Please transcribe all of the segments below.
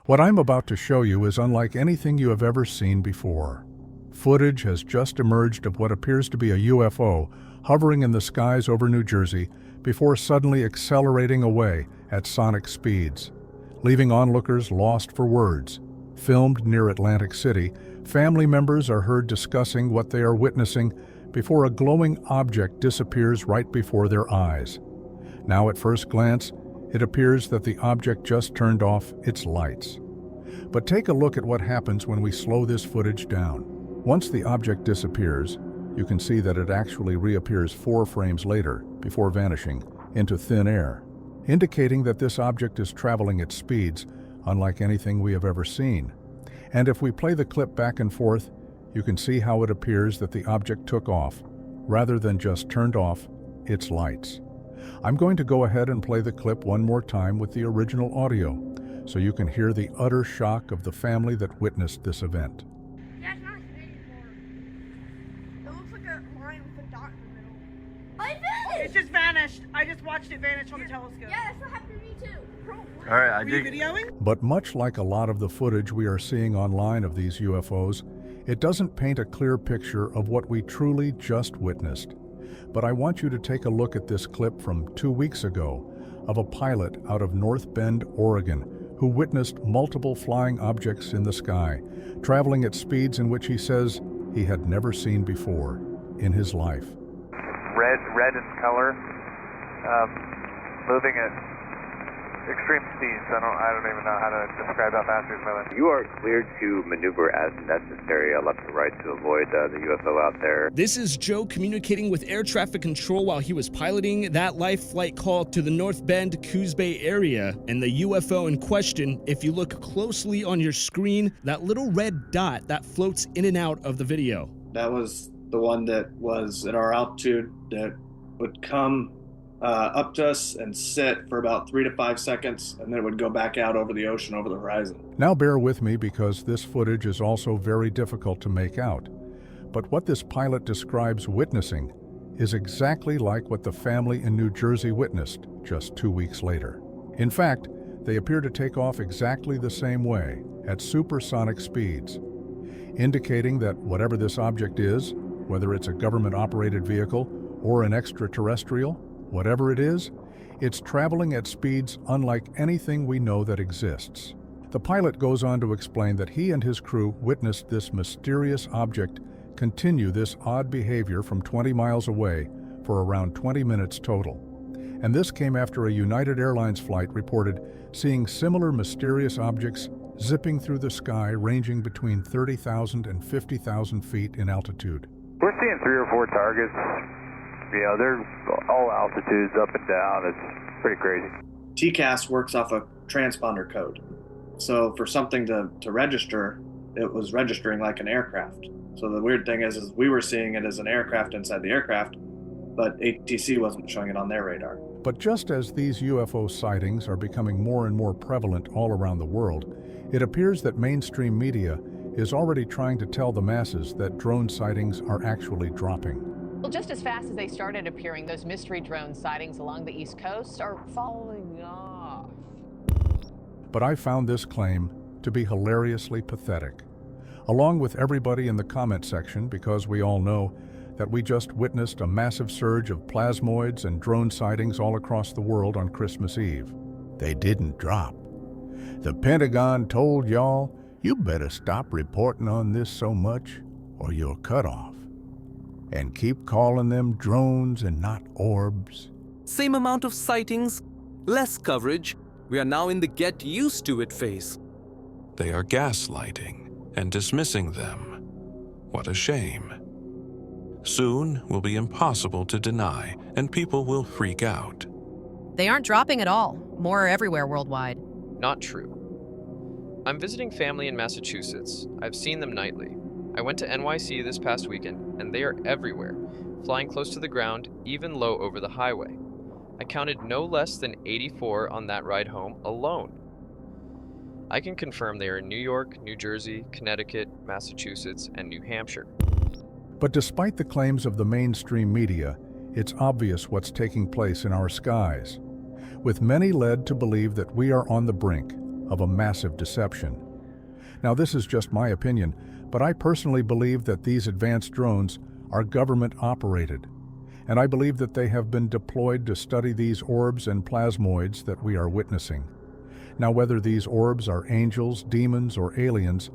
What I'm about to show you is unlike anything you have ever seen before. Footage has just emerged of what appears to be a UFO hovering in the skies over New Jersey before suddenly accelerating away at sonic speeds, leaving onlookers lost for words. Filmed near Atlantic City, family members are heard discussing what they are witnessing before a glowing object disappears right before their eyes. Now, at first glance, it appears that the object just turned off its lights. But take a look at what happens when we slow this footage down. Once the object disappears, you can see that it actually reappears 4 frames later before vanishing into thin air, indicating that this object is traveling at speeds unlike anything we have ever seen. And if we play the clip back and forth, you can see how it appears that the object took off, rather than just turned off its lights. I'm going to go ahead and play the clip one more time with the original audio, so you can hear the utter shock of the family that witnessed this event. That's not anymore. It looks like a line with a dot in the middle. I It just vanished. I just watched it vanish on the telescope. Yeah, that's what happened to me too. All right, I Were you did. videoing? But much like a lot of the footage we are seeing online of these UFOs, it doesn't paint a clear picture of what we truly just witnessed. But I want you to take a look at this clip from 2 weeks ago of a pilot out of North Bend, Oregon, who witnessed multiple flying objects in the sky, traveling at speeds in which he says he had never seen before in his life. Red in color, moving at extreme speeds. I don't even know how to describe how fast he's moving. You are cleared to maneuver as necessary, left and right, to avoid the UFO out there. This is Joe communicating with air traffic control while he was piloting that live flight call to the North Bend, Coos Bay area. And the UFO in question, if you look closely on your screen, that little red dot that floats in and out of the video. That was the one that was at our altitude that would come up to us and sit for about 3 to 5 seconds, and then it would go back out over the ocean, over the horizon. Now bear with me because this footage is also very difficult to make out. But what this pilot describes witnessing is exactly like what the family in New Jersey witnessed just 2 weeks later. In fact, they appear to take off exactly the same way, at supersonic speeds, indicating that whatever this object is, whether it's a government-operated vehicle or an extraterrestrial, whatever it is, it's traveling at speeds unlike anything we know that exists. The pilot goes on to explain that he and his crew witnessed this mysterious object continue this odd behavior from 20 miles away for around 20 minutes total. And this came after a United Airlines flight reported seeing similar mysterious objects zipping through the sky ranging between 30,000 and 50,000 feet in altitude. We're seeing 3 or 4 targets. You know, they're all altitudes up and down. It's pretty crazy. TCAS works off a transponder code. So for something to register, it was registering like an aircraft. So the weird thing is we were seeing it as an aircraft inside the aircraft, but ATC wasn't showing it on their radar. But just as these UFO sightings are becoming more and more prevalent all around the world, it appears that mainstream media is already trying to tell the masses that drone sightings are actually dropping. Well, just as fast as they started appearing, those mystery drone sightings along the East Coast are falling off. But I found this claim to be hilariously pathetic, along with everybody in the comment section, because we all know that we just witnessed a massive surge of plasmoids and drone sightings all across the world on Christmas Eve. They didn't drop. The Pentagon told y'all, you better stop reporting on this so much or you're cut off. And keep calling them drones and not orbs. Same amount of sightings, less coverage. We are now in the get used to it phase. They are gaslighting and dismissing them. What a shame. Soon will be impossible to deny, and people will freak out. They aren't dropping at all. More are everywhere worldwide. Not true. I'm visiting family in Massachusetts. I've seen them nightly. I went to NYC this past weekend, and they are everywhere, flying close to the ground, even low over the highway. I counted no less than 84 on that ride home alone. I can confirm they are in New York, New Jersey, Connecticut, Massachusetts, and New Hampshire. But despite the claims of the mainstream media, it's obvious what's taking place in our skies, with many led to believe that we are on the brink of a massive deception. Now, this is just my opinion, but I personally believe that these advanced drones are government-operated, and I believe that they have been deployed to study these orbs and plasmoids that we are witnessing. Now, whether these orbs are angels, demons, or aliens,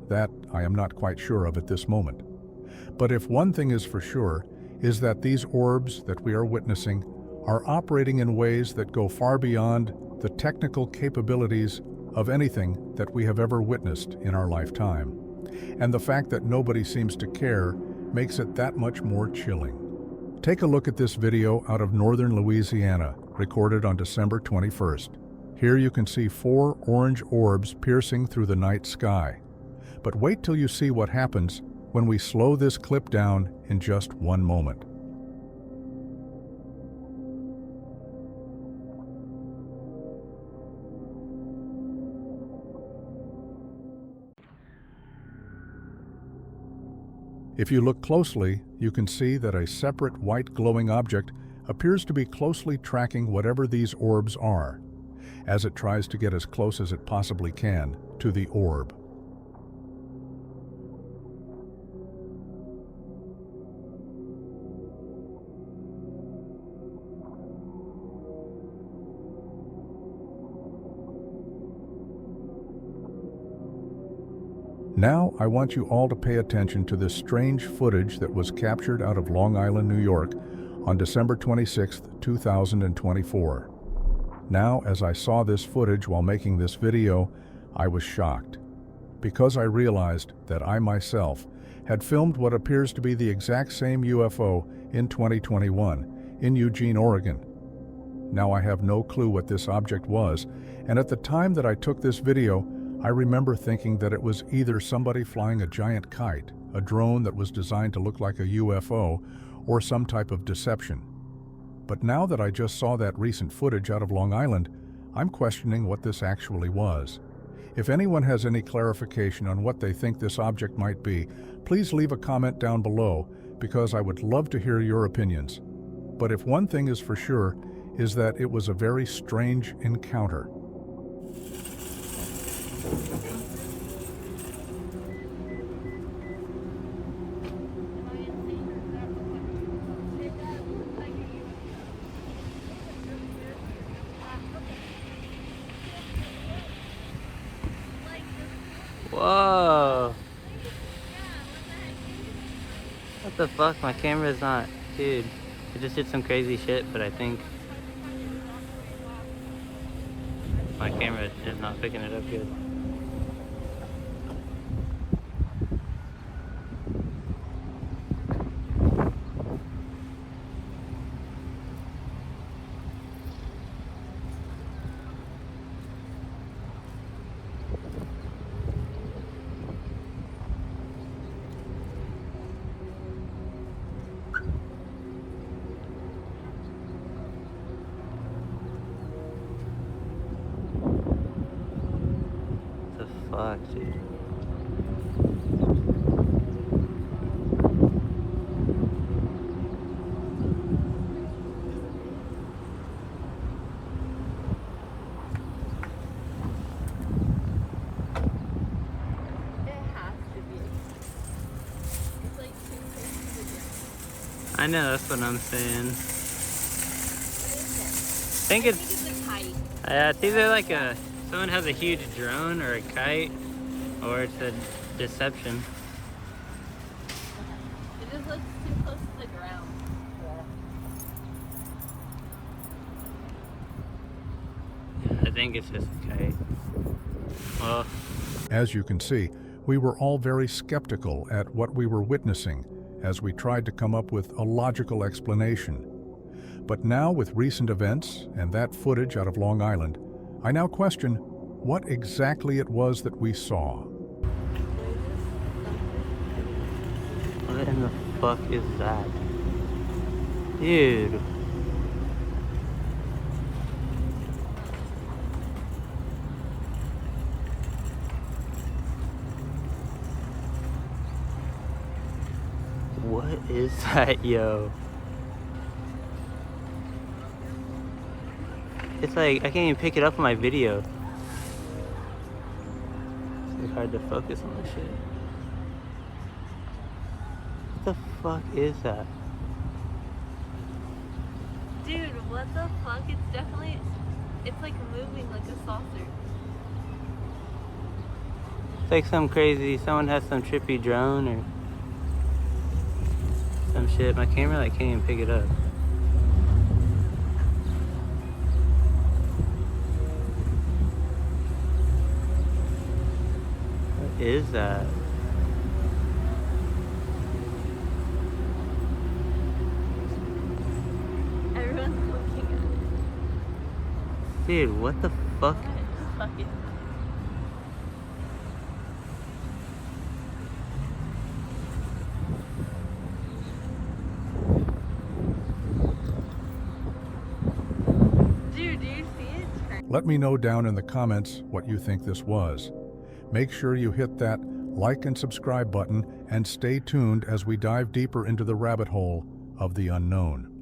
that I am not quite sure of at this moment. But if one thing is for sure, is that these orbs that we are witnessing are operating in ways that go far beyond the technical capabilities of anything that we have ever witnessed in our lifetime. And the fact that nobody seems to care makes it that much more chilling. Take a look at this video out of northern Louisiana, recorded on December 21st. Here you can see 4 orange orbs piercing through the night sky. But wait till you see what happens when we slow this clip down in just one moment. If you look closely, you can see that a separate white glowing object appears to be closely tracking whatever these orbs are, as it tries to get as close as it possibly can to the orb. Now, I want you all to pay attention to this strange footage that was captured out of Long Island, New York on December 26, 2024. Now, as I saw this footage while making this video, I was shocked, because I realized that I myself had filmed what appears to be the exact same UFO in 2021 in Eugene, Oregon. Now, I have no clue what this object was, and at the time that I took this video, I remember thinking that it was either somebody flying a giant kite, a drone that was designed to look like a UFO, or some type of deception. But now that I just saw that recent footage out of Long Island, I'm questioning what this actually was. If anyone has any clarification on what they think this object might be, please leave a comment down below, because I would love to hear your opinions. But if one thing is for sure, is that it was a very strange encounter. Whoa! What the fuck? My camera's not... Dude, it just did some crazy shit, but I think my camera is not picking it up good. Fuck, dude. I know, that's what I'm saying. I think it's a kite. It's either like someone has a huge drone or a kite, or it's a deception. It just looks too close to the ground. Yeah, I think it's just a kite. Well, as you can see, we were all very skeptical at what we were witnessing as we tried to come up with a logical explanation. But now, with recent events and that footage out of Long Island, I now question what exactly it was that we saw. What in the fuck is that? Dude. What is that, yo? It's like, I can't even pick it up on my video. It's hard to focus on this shit. What the fuck is that? Dude, what the fuck? It's like moving like a saucer. It's like some crazy, someone has some trippy drone or some shit. My camera like can't even pick it up. What is that? Everyone's looking at it. Dude, what the fuck? What the fuck is that? Dude, do you see it? Let me know down in the comments what you think this was. Make sure you hit that like and subscribe button and stay tuned as we dive deeper into the rabbit hole of the unknown.